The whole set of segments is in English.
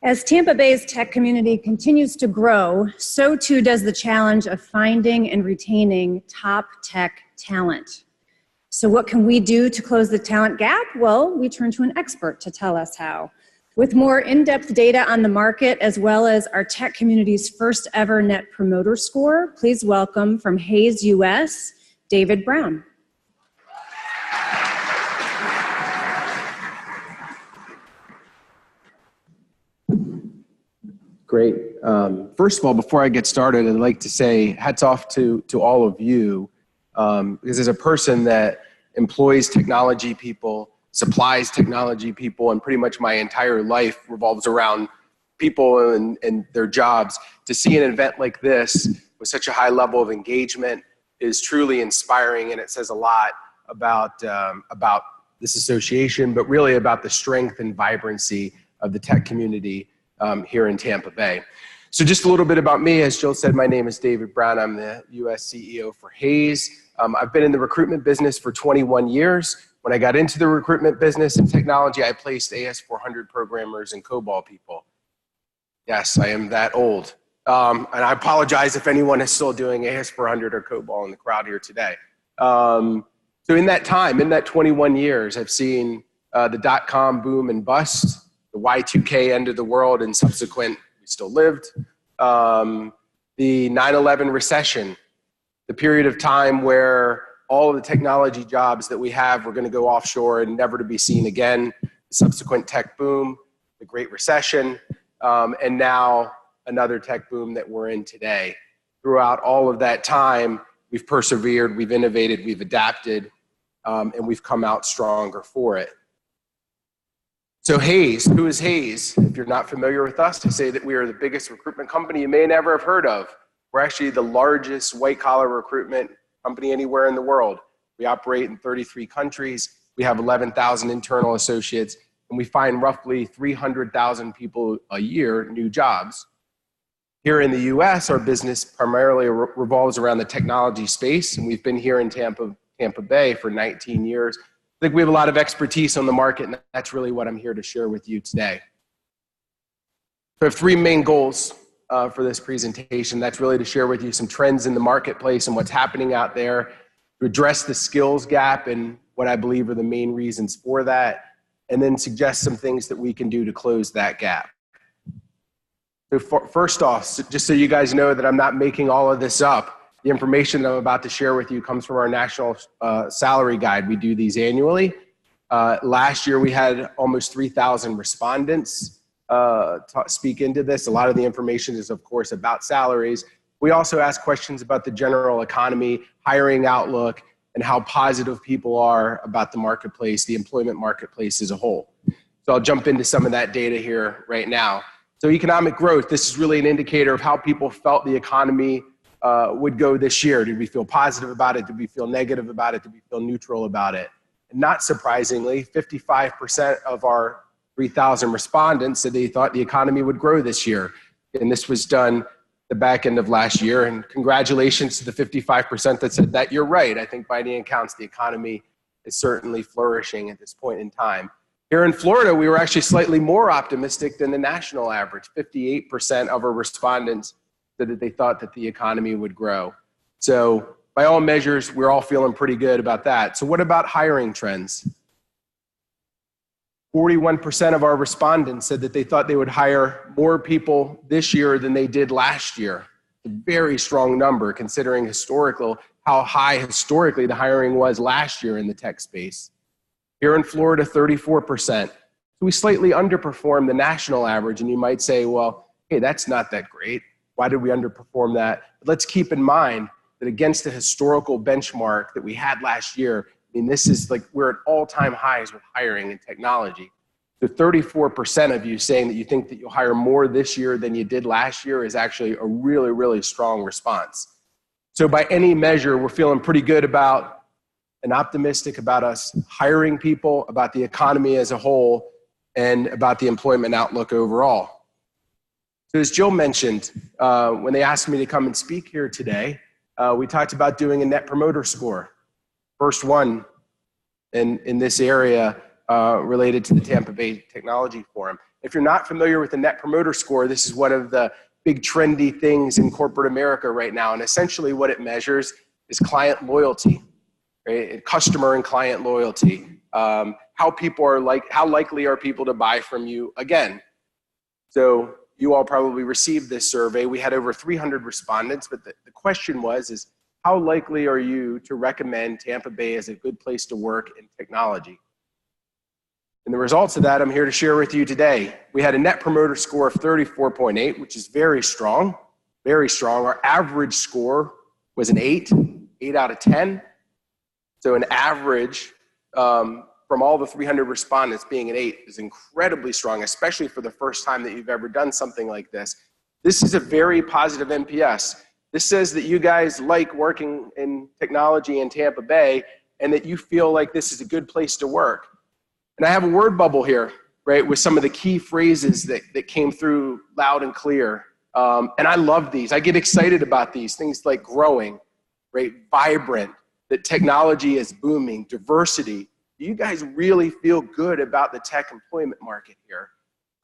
As Tampa Bay's tech community continues to grow, so too does the challenge of finding and retaining top tech talent. So what can we do to close the talent gap? Well, we turn to an expert to tell us how. With more in-depth data on the market, as well as our tech community's first ever Net Promoter Score, please welcome from Hayes US, David Brown. Great. First of all, before I get started, I'd like to say hats off to all of you, because as a person that employs technology people, supplies technology people, and pretty much my entire life revolves around people and their jobs, to see an event like this with such a high level of engagement is truly inspiring, and it says a lot about this association, but really about the strength and vibrancy of the tech community here in Tampa Bay. So just a little bit about me. As Jill said, my name is David Brown. I'm the US CEO for Hayes. I've been in the recruitment business for 21 years. When I got into the recruitment business and technology, I placed AS400 programmers and COBOL people. Yes, I am that old. And I apologize if anyone is still doing AS400 or COBOL in the crowd here today. So in that time, in that 21 years, I've seen the dot-com boom and bust, the Y2K end of the world and subsequent, we still lived, the 9/11 recession, the period of time where all of the technology jobs that we have were going to go offshore and never to be seen again, the subsequent tech boom, the Great Recession, and now another tech boom that we're in today. Throughout all of that time, we've persevered, we've innovated, we've adapted, and we've come out stronger for it. So Hayes, who is Hayes? If you're not familiar with us, I say that we are the biggest recruitment company you may never have heard of. We're actually the largest white-collar recruitment company anywhere in the world. We operate in 33 countries. We have 11,000 internal associates, and we find roughly 300,000 people a year new jobs. Here in the US, our business primarily revolves around the technology space, and we've been here in Tampa Bay for 19 years. I think we have a lot of expertise on the market, and that's really what I'm here to share with you today. So I have three main goals for this presentation. That's really to share with you some trends in the marketplace and what's happening out there, to address the skills gap and what I believe are the main reasons for that, and then suggest some things that we can do to close that gap. So first off, just so you guys know that I'm not making all of this up, the information that I'm about to share with you comes from our national salary guide. We do these annually. Last year, we had almost 3,000 respondents speak into this. A lot of the information is, of course, about salaries. We also ask questions about the general economy, hiring outlook, and how positive people are about the marketplace, the employment marketplace as a whole. So I'll jump into some of that data here right now. So economic growth, this is really an indicator of how people felt the economy would go this year. Did we feel positive about it? Did we feel negative about it? Did we feel neutral about it? And not surprisingly, 55% of our 3,000 respondents said they thought the economy would grow this year. And this was done the back end of last year. And congratulations to the 55% that said that. You're right. I think by any accounts, the economy is certainly flourishing at this point in time. Here in Florida, we were actually slightly more optimistic than the national average. 58% of our respondents said that they thought that the economy would grow. So by all measures, we're all feeling pretty good about that. So what about hiring trends? 41% of our respondents said that they thought they would hire more people this year than they did last year. A very strong number considering how high historically the hiring was last year in the tech space. Here in Florida, 34%. So we slightly underperformed the national average, and you might say, well, hey, that's not that great. Why did we underperform that? But let's keep in mind that against the historical benchmark that we had last year, I mean, this is like we're at all-time highs with hiring and technology. So 34% of you saying that you think that you'll hire more this year than you did last year is actually a really, really strong response. So by any measure, we're feeling pretty good about and optimistic about us hiring people, about the economy as a whole, and about the employment outlook overall. So as Jill mentioned, when they asked me to come and speak here today, we talked about doing a Net Promoter Score. First one in this area related to the Tampa Bay Technology Forum. If you're not familiar with the Net Promoter Score, this is one of the big trendy things in corporate America right now. And essentially what it measures is client loyalty, right? Customer and client loyalty. How people are how likely are people to buy from you again? So you all probably received this survey. We had over 300 respondents, but the question is how likely are you to recommend Tampa Bay as a good place to work in technology? And the results of that I'm here to share with you today. We had a Net Promoter Score of 34.8, which is very strong, very strong. Our average score was an 8 out of 10. So an average from all the 300 respondents being an 8 is incredibly strong, especially for the first time that you've ever done something like this. This is a very positive NPS. This says that you guys like working in technology in Tampa Bay and that you feel like this is a good place to work. And I have a word bubble here, right, with some of the key phrases that came through loud and clear. And I love these. I get excited about these. Things like growing, right, vibrant, that technology is booming, diversity. Do you guys really feel good about the tech employment market here?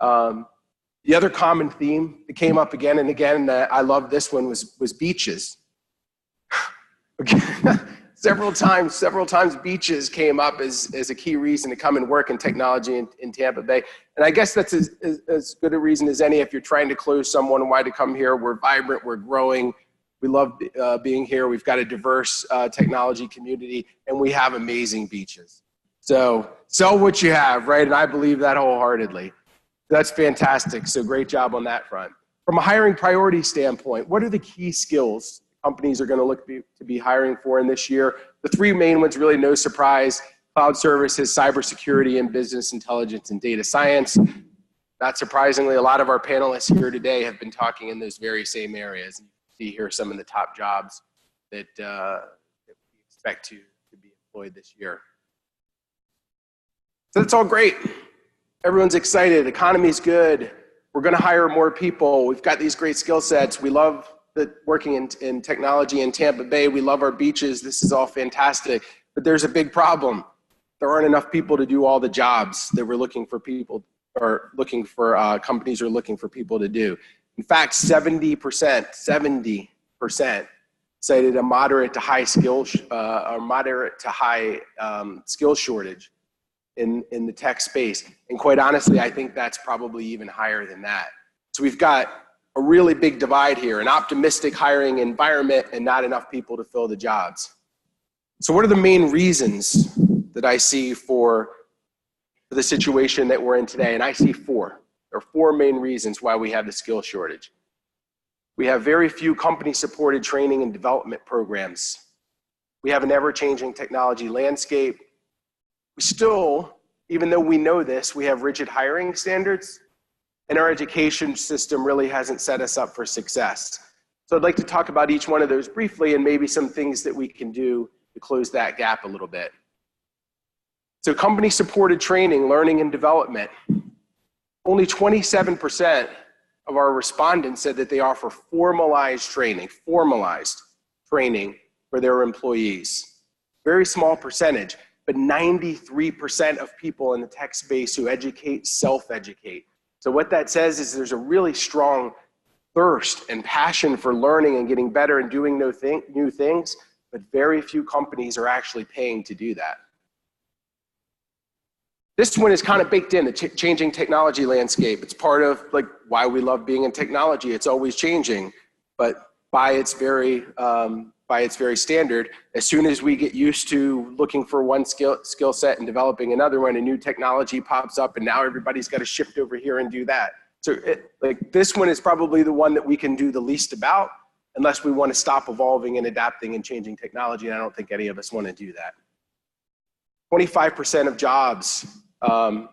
The other common theme that came up again and again, I love this one, was beaches. Several times beaches came up as a key reason to come and work in technology in Tampa Bay. And I guess that's as good a reason as any if you're trying to close someone why to come here. We're vibrant, we're growing, we love being here, we've got a diverse technology community, and we have amazing beaches. So sell what you have, right? And I believe that wholeheartedly. That's fantastic, so great job on that front. From a hiring priority standpoint, what are the key skills companies are going to look to be hiring for in this year? The three main ones, really no surprise: cloud services, cybersecurity, and business intelligence and data science. Not surprisingly, a lot of our panelists here today have been talking in those very same areas. And you see here some of the top jobs that we expect to be employed this year. So that's all great. Everyone's excited. The economy's good. We're going to hire more people. We've got these great skill sets. We love working in technology in Tampa Bay. We love our beaches. This is all fantastic. But there's a big problem. There aren't enough people to do all the jobs that we're looking for people, or looking for companies are looking for people to do. In fact, 70% cited a moderate to high skill shortage in the tech space. And quite honestly, I think that's probably even higher than that. So we've got a really big divide here, an optimistic hiring environment and not enough people to fill the jobs. So what are the main reasons that I see for the situation that we're in today? And I see four. There are four main reasons why we have the skill shortage. We have very few company-supported training and development programs. We have an ever-changing technology landscape. We still, even though we know this, we have rigid hiring standards, and our education system really hasn't set us up for success. So I'd like to talk about each one of those briefly and maybe some things that we can do to close that gap a little bit. So company-supported training, learning, and development. Only 27% of our respondents said that they offer formalized training for their employees. Very small percentage, but 93% of people in the tech space who educate self-educate. So what that says is there's a really strong thirst and passion for learning and getting better and doing new things, but very few companies are actually paying to do that. This one is kind of baked in, the changing technology landscape. It's part of like why we love being in technology. It's always changing, but by its very standard, as soon as we get used to looking for one skill set and developing another one, a new technology pops up and now everybody's got to shift over here and do that. So this one is probably the one that we can do the least about unless we want to stop evolving and adapting and changing technology, and I don't think any of us want to do that. 25% of jobs are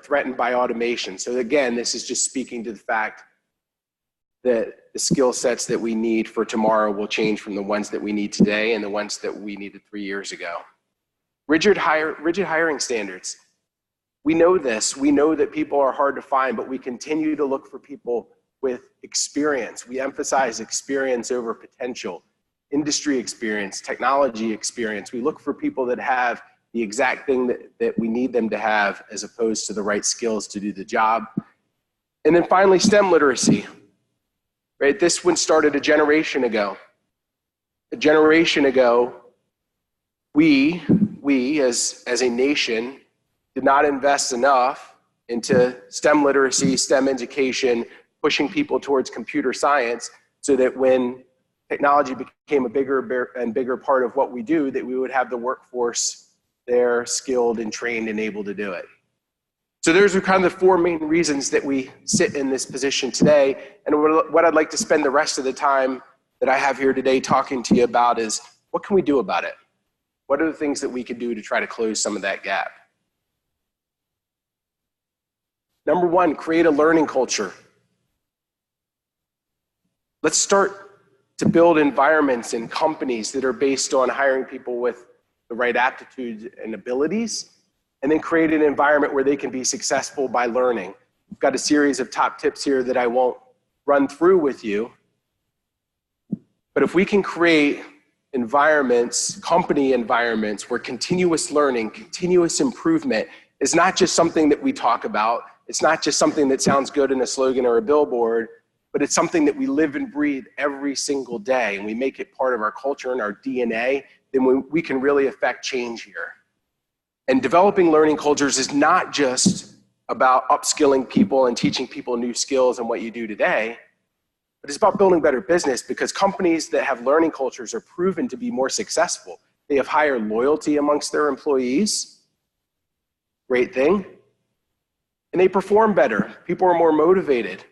threatened by automation. So again, this is just speaking to the fact that the skill sets that we need for tomorrow will change from the ones that we need today and the ones that we needed 3 years ago. Rigid hiring standards. We know this. We know that people are hard to find, but we continue to look for people with experience. We emphasize experience over potential, industry experience, technology experience. We look for people that have the exact thing that we need them to have as opposed to the right skills to do the job. And then finally, STEM literacy, right? This one started a generation ago. A generation ago, we as a nation did not invest enough into STEM literacy, STEM education, pushing people towards computer science so that when technology became a bigger and bigger part of what we do, that we would have the workforce there skilled and trained and able to do it. So those are kind of the four main reasons that we sit in this position today. And what I'd like to spend the rest of the time that I have here today talking to you about is, what can we do about it? What are the things that we can do to try to close some of that gap? Number one, create a learning culture. Let's start to build environments and companies that are based on hiring people with the right aptitudes and abilities, and then create an environment where they can be successful by learning. We've got a series of top tips here that I won't run through with you. But if we can create environments, company environments, where continuous learning, continuous improvement is not just something that we talk about, it's not just something that sounds good in a slogan or a billboard, but it's something that we live and breathe every single day, and we make it part of our culture and our DNA, then we can really affect change here. And developing learning cultures is not just about upskilling people and teaching people new skills and what you do today, but it's about building better business, because companies that have learning cultures are proven to be more successful. They have higher loyalty amongst their employees. Great thing. And they perform better. People are more motivated.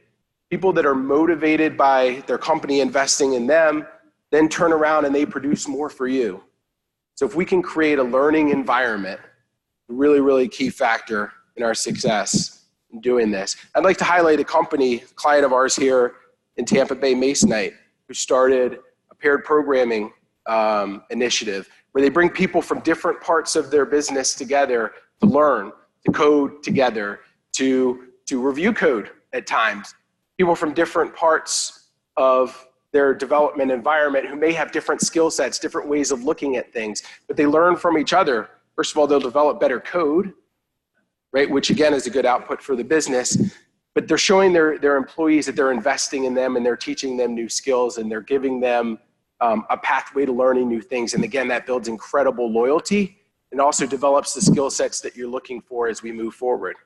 People that are motivated by their company investing in them then turn around and they produce more for you. So if we can create a learning environment, a really, really key factor in our success in doing this. I'd like to highlight a client of ours here in Tampa Bay, Masonite, who started a paired programming initiative where they bring people from different parts of their business together to learn, to code together, to review code at times. People from different parts of their development environment who may have different skill sets, different ways of looking at things, but they learn from each other. First of all, they'll develop better code, right? Which again is a good output for the business, but they're showing their employees that they're investing in them and they're teaching them new skills and they're giving them a pathway to learning new things. And again, that builds incredible loyalty and also develops the skill sets that you're looking for as we move forward.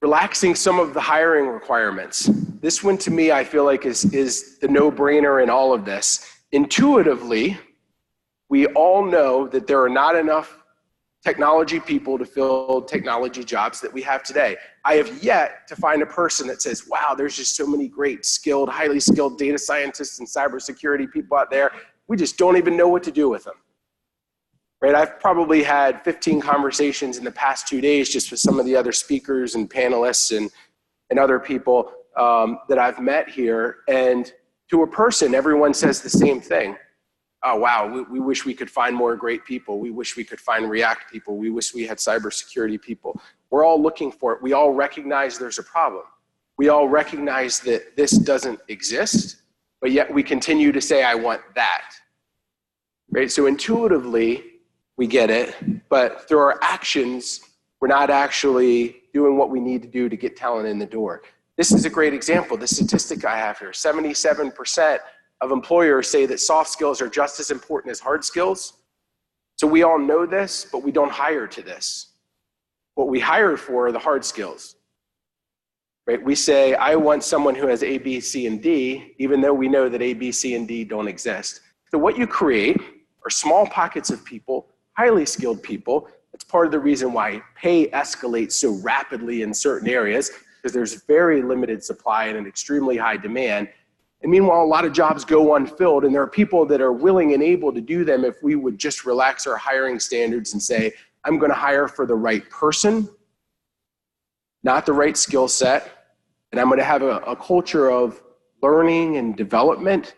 Relaxing some of the hiring requirements. This one to me, I feel like is the no-brainer in all of this. Intuitively, we all know that there are not enough technology people to fill technology jobs that we have today. I have yet to find a person that says, wow, there's just so many great skilled, highly skilled data scientists and cybersecurity people out there. We just don't even know what to do with them. Right? I've probably had 15 conversations in the past 2 days just with some of the other speakers and panelists and other people that I've met here. And to a person, everyone says the same thing. Oh, wow, we wish we could find more great people. We wish we could find React people. We wish we had cybersecurity people. We're all looking for it. We all recognize there's a problem. We all recognize that this doesn't exist, but yet we continue to say, I want that. Right? So intuitively, we get it, but through our actions, we're not actually doing what we need to do to get talent in the door. This is a great example. The statistic I have here, 77% of employers say that soft skills are just as important as hard skills. So we all know this, but we don't hire to this. What we hire for are the hard skills. Right? We say, I want someone who has A, B, C, and D, even though we know that A, B, C, and D don't exist. So what you create are small pockets of people, highly skilled people. That's part of the reason why pay escalates so rapidly in certain areas, because there's very limited supply and an extremely high demand. And meanwhile, a lot of jobs go unfilled, and there are people that are willing and able to do them if we would just relax our hiring standards and say, I'm going to hire for the right person, not the right skill set, and I'm going to have a culture of learning and development,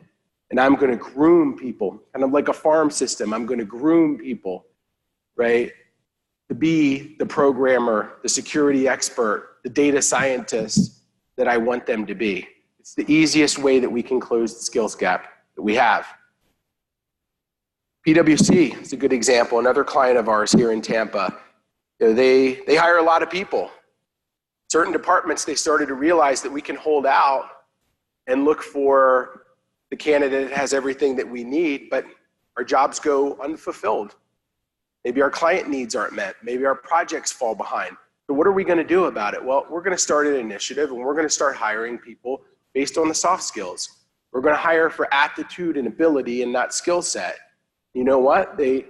and I'm going to groom people, kind of like a farm system. I'm going to groom people, right, to be the programmer, the security expert, the data scientist that I want them to be. It's the easiest way that we can close the skills gap that we have. PwC is a good example, another client of ours here in Tampa. You know, they hire a lot of people. Certain departments, they started to realize that we can hold out and look for the candidate that has everything that we need, but our jobs go unfulfilled. Maybe our client needs aren't met. Maybe our projects fall behind. So what are we going to do about it? Well, we're going to start an initiative, and we're going to start hiring people based on the soft skills. We're going to hire for aptitude and ability and not skill set. You know what? They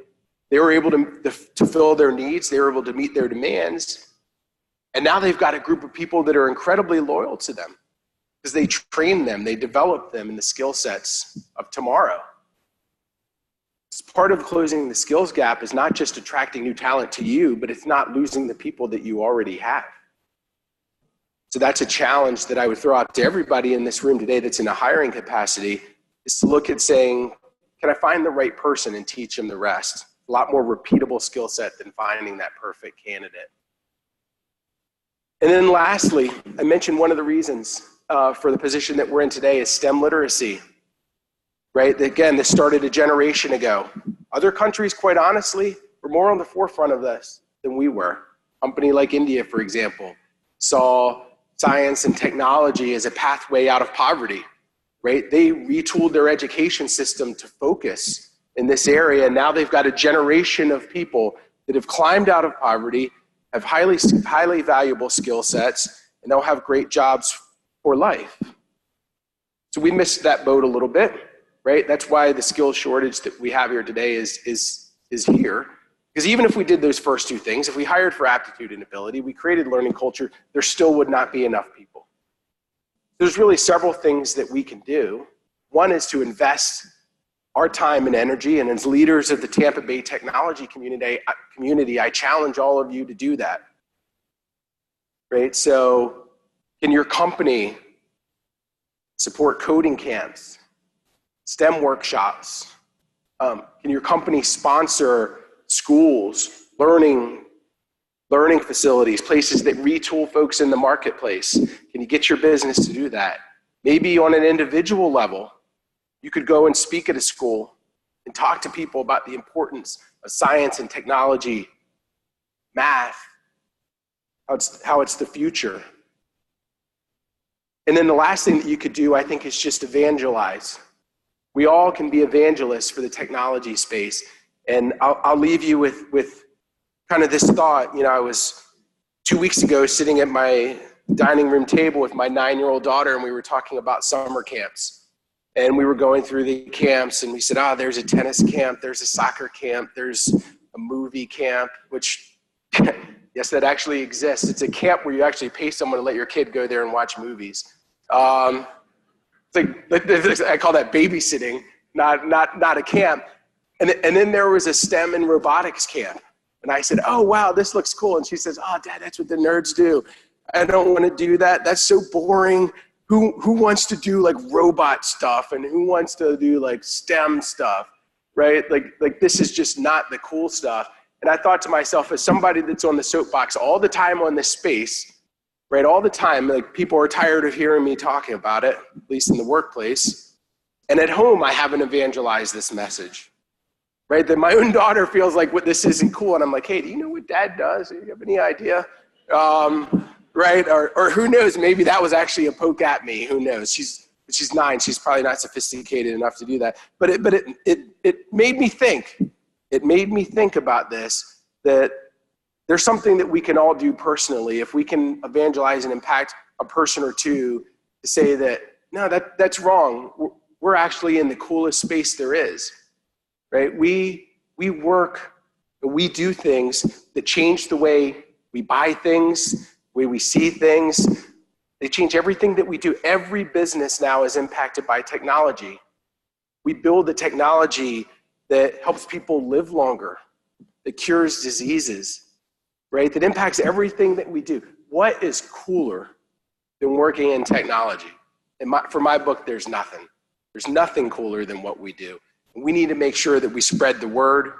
were able to fill their needs. They were able to meet their demands. And now they've got a group of people that are incredibly loyal to them because they train them, they develop them in the skill sets of tomorrow. Part of closing the skills gap is not just attracting new talent to you, but it's not losing the people that you already have. So that's a challenge that I would throw out to everybody in this room today that's in a hiring capacity, is to look at saying, can I find the right person and teach them the rest? A lot more repeatable skill set than finding that perfect candidate. And then lastly, I mentioned one of the reasons for the position that we're in today is STEM literacy. Right? Again, this started a generation ago. Other countries, quite honestly, were more on the forefront of this than we were. A company like India, for example, saw science and technology as a pathway out of poverty, right? They retooled their education system to focus in this area, and now they've got a generation of people that have climbed out of poverty, have highly valuable skill sets, and they'll have great jobs for life. So we missed that boat a little bit. Right? That's why the skill shortage that we have here today is here. Because even if we did those first two things, if we hired for aptitude and ability, we created learning culture, there still would not be enough people. There's really several things that we can do. One is to invest our time and energy, and as leaders of the Tampa Bay technology community, I challenge all of you to do that. Right? So can your company support coding camps? STEM workshops? Can your company sponsor schools, learning facilities, places that retool folks in the marketplace? Can you get your business to do that? Maybe on an individual level, you could go and speak at a school and talk to people about the importance of science and technology, math, how it's the future. And then the last thing that you could do, I think, is just evangelize. We all can be evangelists for the technology space. And I'll leave you with kind of this thought. You know, I was 2 weeks ago sitting at my dining room table with my 9-year-old daughter, and we were talking about summer camps. And we were going through the camps, and we said, there's a tennis camp, there's a soccer camp, there's a movie camp, which, yes, that actually exists. It's a camp where you actually pay someone to let your kid go there and watch movies. I call that babysitting, not a camp. And then there was a STEM and robotics camp. And I said, oh, wow, this looks cool. And she says, oh, Dad, that's what the nerds do. I don't want to do that. That's so boring. Who wants to do like robot stuff? And who wants to do like STEM stuff, right? Like this is just not the cool stuff. And I thought to myself, as somebody that's on the soapbox all the time on this space, right, all the time, like people are tired of hearing me talking about it, at least in the workplace. And at home, I haven't evangelized this message, right? That my own daughter feels like what this isn't cool. And I'm like, hey, do you know what Dad does? Do you have any idea? Right? Or who knows? Maybe that was actually a poke at me. Who knows? She's 9. She's probably not sophisticated enough to do that. But it made me think. It made me think about this, that there's something that we can all do personally if we can evangelize and impact a person or two to say that, no, that's wrong. We're actually in the coolest space there is, right? We work, we do things that change the way we buy things, the way we see things. They change everything that we do. Every business now is impacted by technology. We build the technology that helps people live longer, that cures diseases, right? That impacts everything that we do. What is cooler than working in technology? For my book, there's nothing. There's nothing cooler than what we do. And we need to make sure that we spread the word,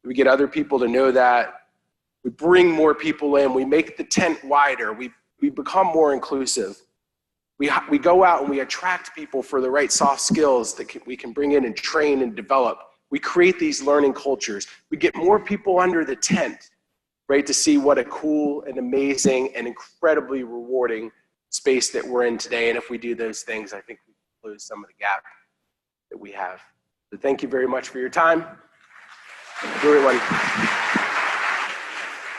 we get other people to know that, we bring more people in, we make the tent wider, we become more inclusive. We go out and we attract people for the right soft skills that we can bring in and train and develop. We create these learning cultures. We get more people under the tent, Great to see what a cool and amazing and incredibly rewarding space that we're in today. And if we do those things, I think we can close some of the gap that we have. So thank you very much for your time. Everyone.